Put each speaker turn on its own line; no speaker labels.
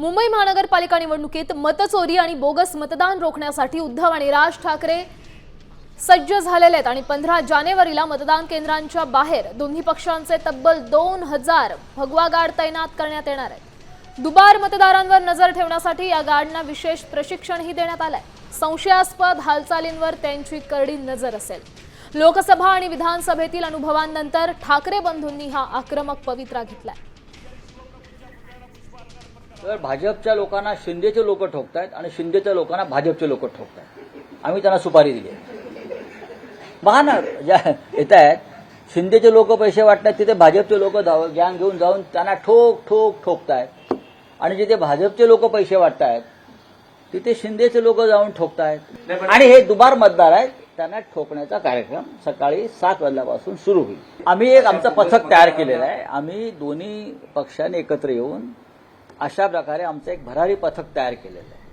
मुंबई महानगरपालिका निवडणुकीत मतचोरी आणि बोगस मतदान रोखण्यासाठी उद्धव आणि राज ठाकरे सज्ज झालेले आहेत आणि 15 जानेवारीला मतदान केंद्रांच्या बाहेर दोन्ही पक्षांचे तब्बल 2000 भगवा गार्ड तैनात करण्यात येणार आहेत। दुबार मतदारांवर नजर ठेवण्यासाठी या गार्डना विशेष प्रशिक्षणही देण्यात आलंय। संशयास्पद हालचालींवर त्यांची करडी नजर असेल। लोकसभा आणि विधानसभेतील अनुभवांनंतर ठाकरे बंधूंनी हा आक्रमक पवित्रा घेतलाय।
तर भाजपच्या लोकांना शिंदेचे लोक ठोकतायत आणि शिंदेच्या लोकांना भाजपचे लोक ठोकतायत। आम्ही त्यांना सुपारी दिली। बघा ना, ज्या येत आहेत शिंदेचे लोक पैसे वाटतात तिथे भाजपचे लोक गॅंग घेऊन जाऊन त्यांना ठोकतायत आणि जिथे भाजपचे लोक पैसे वाटतायत तिथे शिंदेचे लोक जाऊन ठोकतायत आणि हे दुबार मतदार आहेत त्यांना ठोकण्याचा कार्यक्रम सकाळी 7 वाजल्यापासून सुरू होईल। आम्ही आमचं पथक तयार केलेलं आहे। आम्ही दोन्ही पक्षांनी एकत्र येऊन अशा प्रकारे आमचं एक भरारी पथक तयार केलेलं आहे।